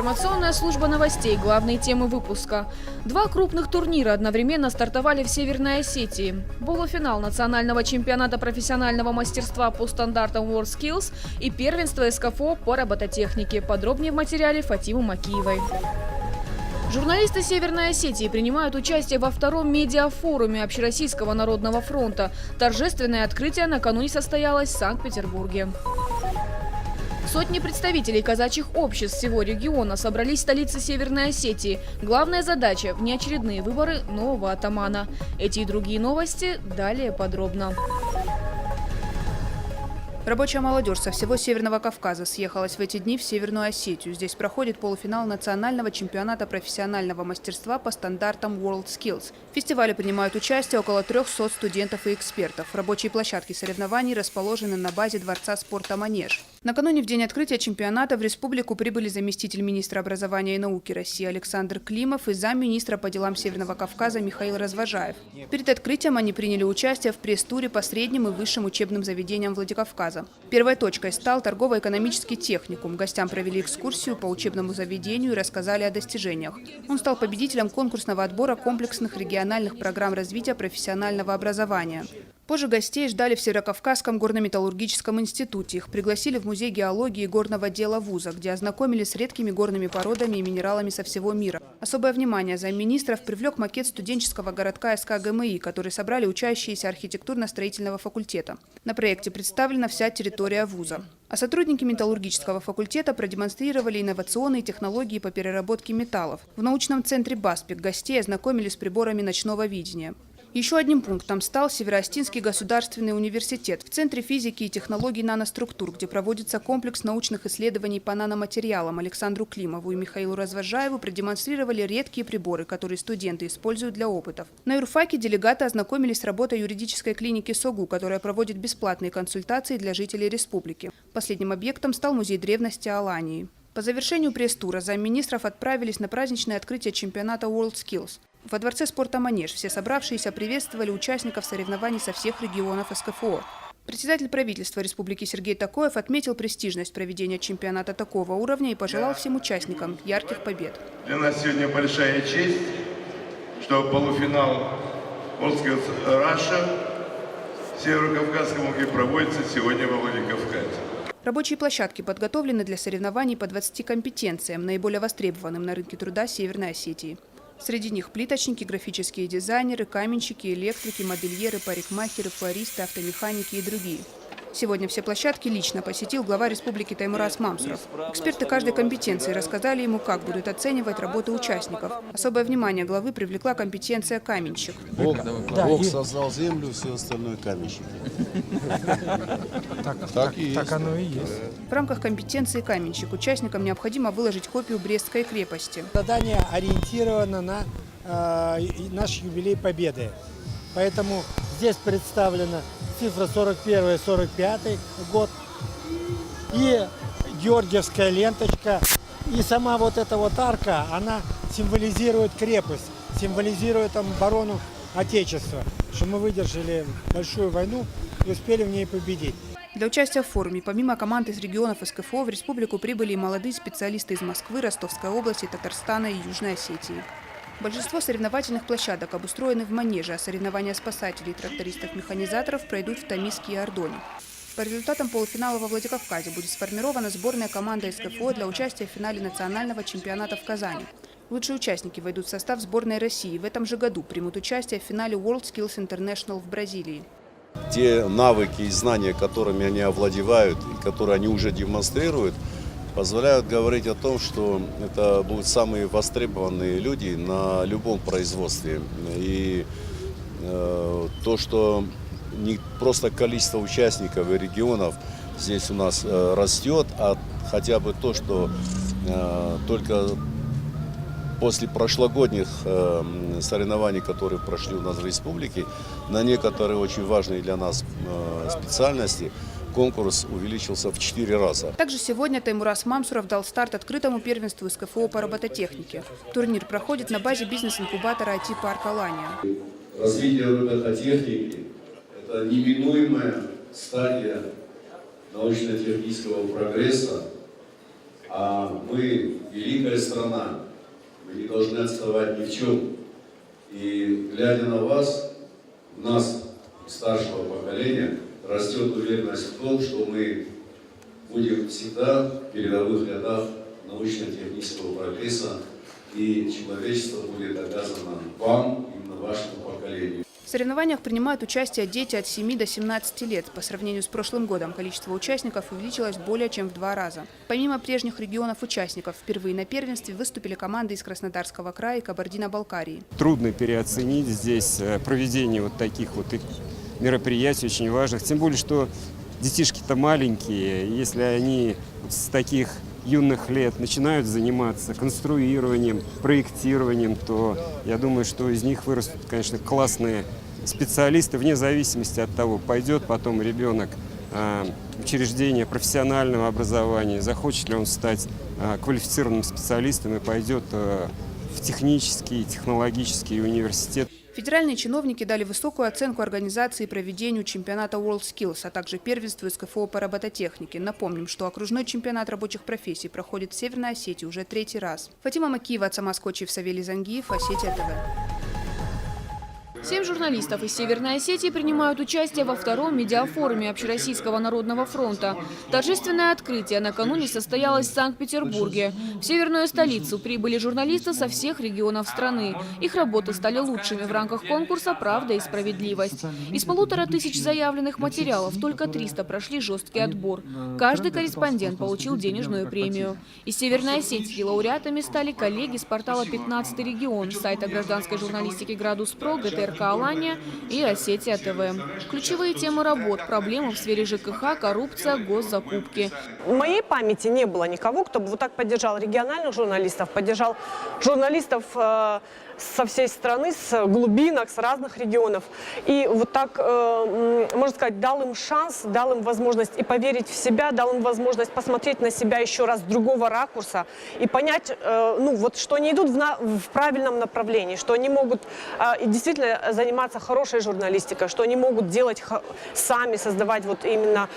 Информационная служба новостей. Главные темы выпуска. Два крупных турнира одновременно стартовали в Северной Осетии. Полуфинал национального чемпионата профессионального мастерства по стандартам WorldSkills и первенство СКФО по робототехнике. Подробнее в материале Фатимы Макиевой. Журналисты Северной Осетии принимают участие во втором медиафоруме Общероссийского народного фронта. Торжественное открытие накануне состоялось в Санкт-Петербурге. Сотни представителей казачьих обществ всего региона собрались в столице Северной Осетии. Главная задача – внеочередные выборы нового атамана. Эти и другие новости далее подробно. Рабочая молодежь со всего Северного Кавказа съехалась в эти дни в Северную Осетию. Здесь проходит полуфинал национального чемпионата профессионального мастерства по стандартам WorldSkills. В фестивале принимают участие около 300 студентов и экспертов. Рабочие площадки соревнований расположены на базе Дворца спорта «Манеж». Накануне в день открытия чемпионата в республику прибыли заместитель министра образования и науки России Александр Климов и замминистра по делам Северного Кавказа Михаил Развожаев. Перед открытием они приняли участие в пресс-туре по средним и высшим учебным заведениям Владикавказа. Первой точкой стал торгово-экономический техникум. Гостям провели экскурсию по учебному заведению и рассказали о достижениях. Он стал победителем конкурсного отбора комплексных региональных программ развития профессионального образования. Позже гостей ждали в Северокавказском горно-металлургическом институте. Их пригласили в музей геологии и горного дела вуза, где ознакомили с редкими горными породами и минералами со всего мира. Особое внимание замминистров привлек макет студенческого городка СК ГМИ, который собрали учащиеся архитектурно-строительного факультета. На проекте представлена вся территория вуза. А сотрудники металлургического факультета продемонстрировали инновационные технологии по переработке металлов. В научном центре «Баспик» гостей ознакомили с приборами ночного видения. Еще одним пунктом стал Северо-Остинский государственный университет в Центре физики и технологий наноструктур, где проводится комплекс научных исследований по наноматериалам. Александру Климову и Михаилу Развожаеву продемонстрировали редкие приборы, которые студенты используют для опытов. На юрфаке делегаты ознакомились с работой юридической клиники СОГУ, которая проводит бесплатные консультации для жителей республики. Последним объектом стал музей древности Алании. По завершению пресс-тура замминистров отправились на праздничное открытие чемпионата WorldSkills. Во Дворце спорта «Манеж» все собравшиеся приветствовали участников соревнований со всех регионов СКФО. Председатель правительства Республики Сергей Такоев отметил престижность проведения чемпионата такого уровня и пожелал всем участникам ярких побед. Для нас сегодня большая честь, что полуфинал WorldSkills Russia в Северокавказском округе проводится сегодня во Владикавказе. Рабочие площадки подготовлены для соревнований по 20 компетенциям, наиболее востребованным на рынке труда Северной Осетии. Среди них плиточники, графические дизайнеры, каменщики, электрики, модельеры, парикмахеры, флористы, автомеханики и другие. Сегодня все площадки лично посетил глава республики Таймураз Мамсуров. Эксперты каждой компетенции рассказали ему, как будут оценивать работу участников. Особое внимание главы привлекла компетенция каменщик. Бог создал землю, все остальное каменщики. Так оно и есть. В рамках компетенции каменщик участникам необходимо выложить копию Брестской крепости. Задание ориентировано на наш юбилей Победы. Поэтому здесь представлена цифра 41-45 год и георгиевская ленточка. И сама вот эта вот арка, она символизирует крепость, символизирует оборону Отечества, что мы выдержали большую войну и успели в ней победить. Для участия в форуме, помимо команд из регионов СКФО, в республику прибыли и молодые специалисты из Москвы, Ростовской области, Татарстана и Южной Осетии. Большинство соревновательных площадок обустроены в Манеже, а соревнования спасателей, трактористов-механизаторов пройдут в Тамиске и Ордоне. По результатам полуфинала во Владикавказе будет сформирована сборная команда СКФО для участия в финале национального чемпионата в Казани. Лучшие участники войдут в состав сборной России. В этом же году примут участие в финале WorldSkills International в Бразилии. Те навыки и знания, которыми они овладевают, и которые они уже демонстрируют, позволяют говорить о том, что это будут самые востребованные люди на любом производстве. И то, что не просто количество участников и регионов здесь у нас растет, а хотя бы то, что только после прошлогодних соревнований, которые прошли у нас в республике, на некоторые очень важные для нас специальности, конкурс увеличился в 4 раза. Также сегодня Таймураз Мамсуров дал старт открытому первенству СКФО по робототехнике. Турнир проходит на базе бизнес-инкубатора IT-парка «Алания». Развитие робототехники – это неминуемая стадия научно-технического прогресса, А мы великая страна, мы не должны отставать ни в чем. И глядя на вас, в нас, старшего поколения, растет уверенность в том, что мы будем всегда в передовых рядах научно-технического прогресса, и человечество будет обязано вам, именно вашему поколению. В соревнованиях принимают участие дети от 7 до 17 лет. По сравнению с прошлым годом количество участников увеличилось более чем в 2 раза. Помимо прежних регионов-участников, впервые на первенстве выступили команды из Краснодарского края и Кабардино-Балкарии. Трудно переоценить здесь проведение вот таких вот мероприятий очень важных. Тем более, что детишки-то маленькие. Если они с таких юных лет начинают заниматься конструированием, проектированием, то я думаю, что из них вырастут, конечно, классные специалисты, вне зависимости от того, пойдет потом ребенок в учреждение профессионального образования, захочет ли он стать квалифицированным специалистом и пойдет в технический, технологический университет. Федеральные чиновники дали высокую оценку организации и проведению чемпионата WorldSkills, а также первенству СКФО по робототехнике. Напомним, что окружной чемпионат рабочих профессий проходит в Северной Осетии уже 3-й раз. Фатима Макиева, Ацамаз Кочиев, Савелий Зангиев, Осетия ТВ. 7 журналистов из Северной Осетии принимают участие во 2-м медиафоруме Общероссийского народного фронта. Торжественное открытие накануне состоялось в Санкт-Петербурге. В северную столицу прибыли журналисты со всех регионов страны. Их работы стали лучшими в рамках конкурса «Правда и справедливость». Из 1500 заявленных материалов только 300 прошли жесткий отбор. Каждый корреспондент получил денежную премию. Из Северной Осетии лауреатами стали коллеги с портала «15-й регион», сайта гражданской журналистики «Градус.Про», ГТРК «Алания» и «Осетия ТВ». Ключевые темы работ – проблемы в сфере ЖКХ, коррупция, госзакупки. В моей памяти не было никого, кто бы вот так поддержал региональных журналистов, поддержал журналистов со всей страны, с глубинок, с разных регионов. И вот так, можно сказать, дал им шанс, дал им возможность и поверить в себя, дал им возможность посмотреть на себя еще раз с другого ракурса и понять, ну, вот, что они идут в правильном направлении, что они могут действительно заниматься хорошей журналистикой, что они могут делать сами, создавать вот именно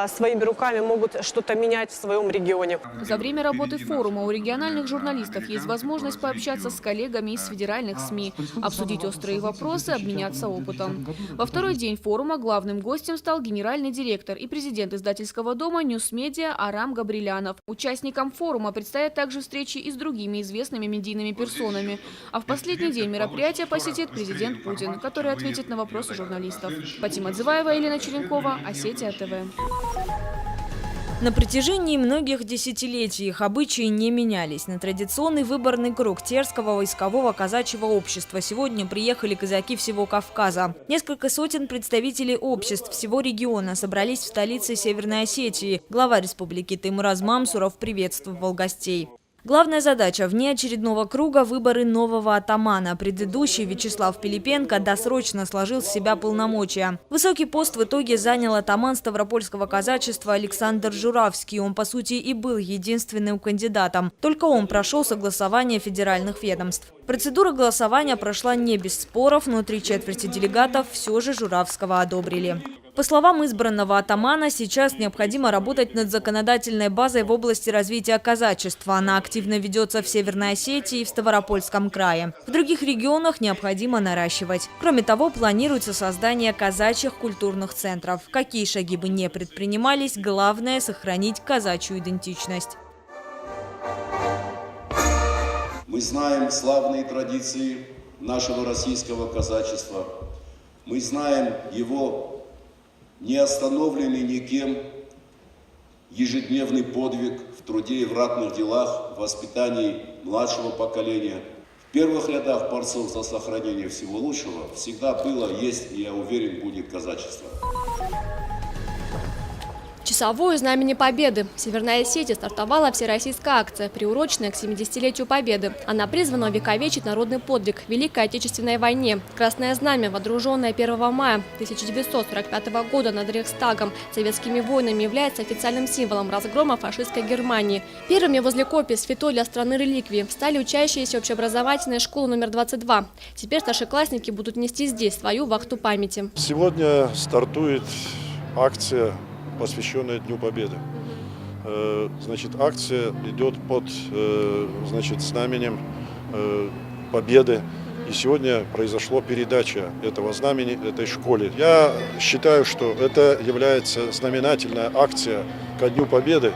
своими руками, могут что-то менять в своем регионе. За время работы форума у региональных журналистов есть возможность пообщаться с коллегами из федеральных СМИ, обсудить острые вопросы, обменяться опытом. Во 2-й день форума главным гостем стал генеральный директор и президент издательского дома «Ньюсмедиа» Арам Габрилянов. Участникам форума предстоят также встречи и с другими известными медийными персонами. А в последний день мероприятия посетит президент Путин, который ответит на вопросы журналистов. Фатима Дзываева, Елена Черенкова, Осетия ТВ. На протяжении многих десятилетий их обычаи не менялись. На традиционный выборный круг Терского войскового казачьего общества сегодня приехали казаки всего Кавказа. Несколько сотен представителей обществ всего региона собрались в столице Северной Осетии. Глава республики Теймураз Мамсуров приветствовал гостей. Главная задача – вне очередного круга выборы нового атамана. Предыдущий Вячеслав Пилипенко досрочно сложил с себя полномочия. Высокий пост в итоге занял атаман Ставропольского казачества Александр Журавский. Он, по сути, и был единственным кандидатом. Только он прошел согласование федеральных ведомств. Процедура голосования прошла не без споров, но 3/4 делегатов все же Журавского одобрили. По словам избранного атамана, сейчас необходимо работать над законодательной базой в области развития казачества. Она активно ведется в Северной Осетии и в Ставропольском крае. В других регионах необходимо наращивать. Кроме того, планируется создание казачьих культурных центров. Какие шаги бы не предпринимались, главное – сохранить казачью идентичность. Мы знаем славные традиции нашего российского казачества. Мы знаем его не остановленный никем ежедневный подвиг в труде и в ратных делах, в воспитании младшего поколения. В первых рядах борцов за сохранение всего лучшего всегда было, есть и, я уверен, будет казачество. Часовую знамени Победы. В Северной Осетии стартовала всероссийская акция, приуроченная к 70-летию Победы. Она призвана увековечить народный подвиг в Великой Отечественной войне. Красное знамя, водруженное 1 мая 1945 года над Рейхстагом советскими воинами, является официальным символом разгрома фашистской Германии. Первыми возле копий святой для страны реликвии стали учащиеся общеобразовательной школы номер 22. Теперь старшеклассники будут нести здесь свою вахту памяти. Сегодня стартует акция, посвященная Дню Победы. Значит, акция идет под значит, знаменем Победы. И сегодня произошла передача этого знамени этой школе. Я считаю, что это является знаменательная акция ко Дню Победы.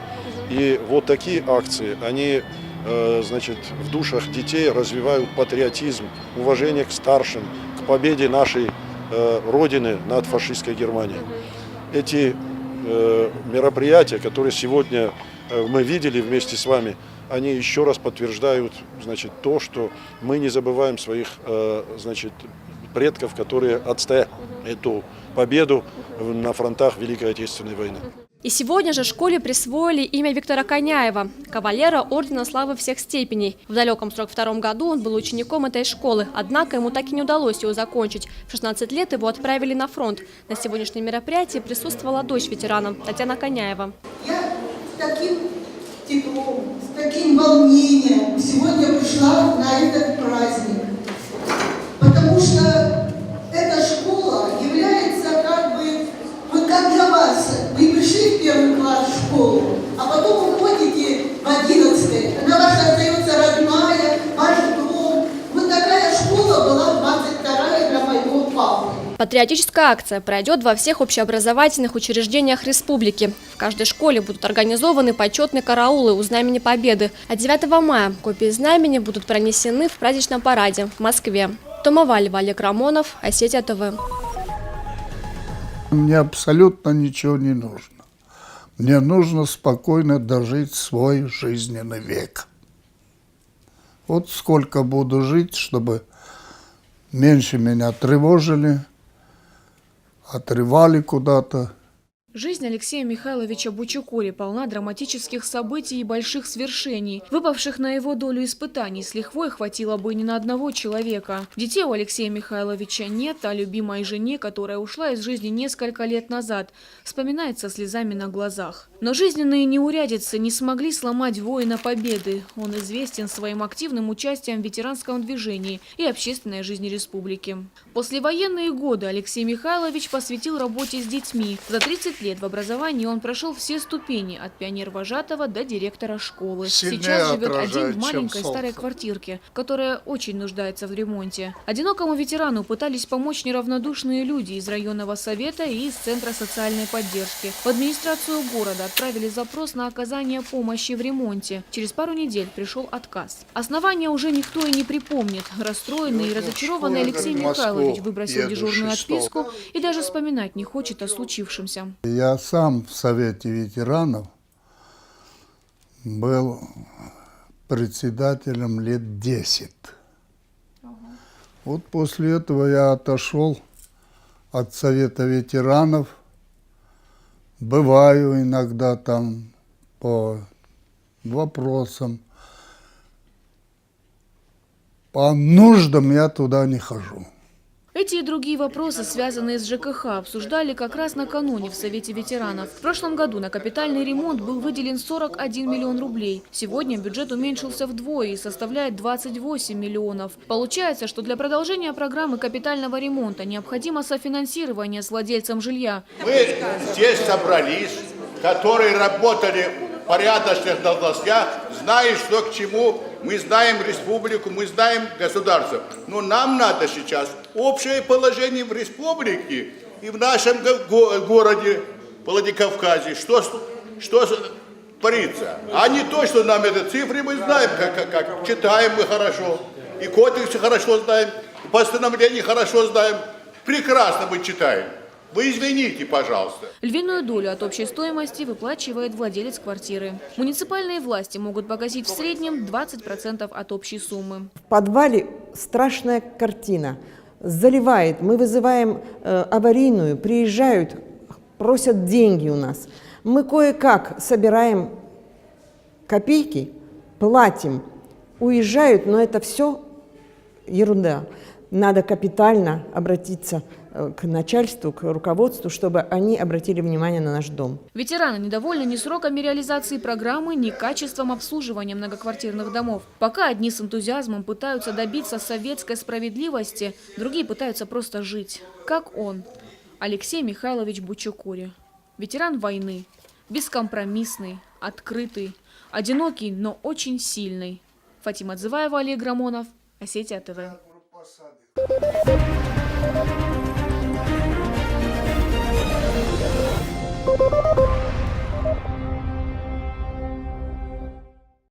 И вот такие акции, они значит, в душах детей развивают патриотизм, уважение к старшим, к победе нашей Родины над фашистской Германией. Эти мероприятия, которые сегодня мы видели вместе с вами, они еще раз подтверждают, значит, то, что мы не забываем своих, значит, предков, которые отстояли эту победу на фронтах Великой Отечественной войны. И сегодня же школе присвоили имя Виктора Коняева, кавалера Ордена Славы всех степеней. В далеком 1942 году он был учеником этой школы, однако ему так и не удалось его закончить. В 16 лет его отправили на фронт. На сегодняшнем мероприятии присутствовала дочь ветерана Татьяна Коняева. Я с таким теплом, с таким волнением сегодня пришла на этот праздник, потому что эта школа является как бы, вот как для вас. Вы пришли в первый класс в школу, а потом уходите в 11-й. Она ваша остается родная, ваш дом. Вот такая школа была 22-я для моего папы. Патриотическая акция пройдет во всех общеобразовательных учреждениях республики. В каждой школе будут организованы почетные караулы у Знамени Победы. А 9 мая копии знамени будут пронесены в праздничном параде в Москве. Тома Вальева, Олег Рамонов, Осетия ТВ. Мне абсолютно ничего не нужно. Мне нужно спокойно дожить свой жизненный век. Вот сколько буду жить, чтобы меньше меня тревожили, отрывали куда-то. Жизнь Алексея Михайловича Бучукури полна драматических событий и больших свершений. Выпавших на его долю испытаний с лихвой хватило бы не на одного человека. Детей у Алексея Михайловича нет, а любимой жене, которая ушла из жизни несколько лет назад, вспоминает со слезами на глазах. Но жизненные неурядицы не смогли сломать воина Победы. Он известен своим активным участием в ветеранском движении и общественной жизни республики. Послевоенные годы Алексей Михайлович посвятил работе с детьми. За 30 лет в образовании он прошел все ступени, от пионер-вожатого до директора школы. Сейчас живет один в маленькой старой квартирке, которая очень нуждается в ремонте. Одинокому ветерану пытались помочь неравнодушные люди из районного совета и из Центра социальной поддержки. В администрацию города отправили запрос на оказание помощи в ремонте. Через пару недель пришел отказ. Основания уже никто и не припомнит. Расстроенный и разочарованный Алексей Михайлович выбросил дежурную отписку и даже вспоминать не хочет о случившемся. Я сам в Совете ветеранов был председателем лет 10. Вот после этого я отошел от Совета ветеранов. Бываю иногда там по вопросам. По нуждам я туда не хожу. Эти и другие вопросы, связанные с ЖКХ, обсуждали как раз накануне в Совете ветеранов. В прошлом году на капитальный ремонт был выделен 41 миллион рублей. Сегодня бюджет уменьшился вдвое и составляет 28 миллионов. Получается, что для продолжения программы капитального ремонта необходимо софинансирование с владельцем жилья. Мы здесь собрались, которые работали в порядочных должностях, знаем, что к чему. Мы знаем республику, мы знаем государство. Но нам надо сейчас общее положение в республике и в нашем городе Владикавказе. Что творится? А не то, что нам эти цифры мы знаем, как читаем мы хорошо, и кодексы хорошо знаем, и постановления хорошо знаем. Прекрасно мы читаем. Вы извините, пожалуйста. Львиную долю от общей стоимости выплачивает владелец квартиры. Муниципальные власти могут погасить в среднем 20% от общей суммы. В подвале страшная картина. Заливает. Мы вызываем аварийную, приезжают, просят деньги у нас. Мы кое-как собираем копейки, платим, уезжают, но это все ерунда. Надо капитально обратиться к начальству, к руководству, чтобы они обратили внимание на наш дом. Ветераны недовольны ни сроками реализации программы, ни качеством обслуживания многоквартирных домов. Пока одни с энтузиазмом пытаются добиться советской справедливости, другие пытаются просто жить. Как он, Алексей Михайлович Бучукури. Ветеран войны, Бескомпромиссный, открытый, одинокий, но очень сильный. Фатима Отзываева, Олег Рамонов, Осетия ТВ.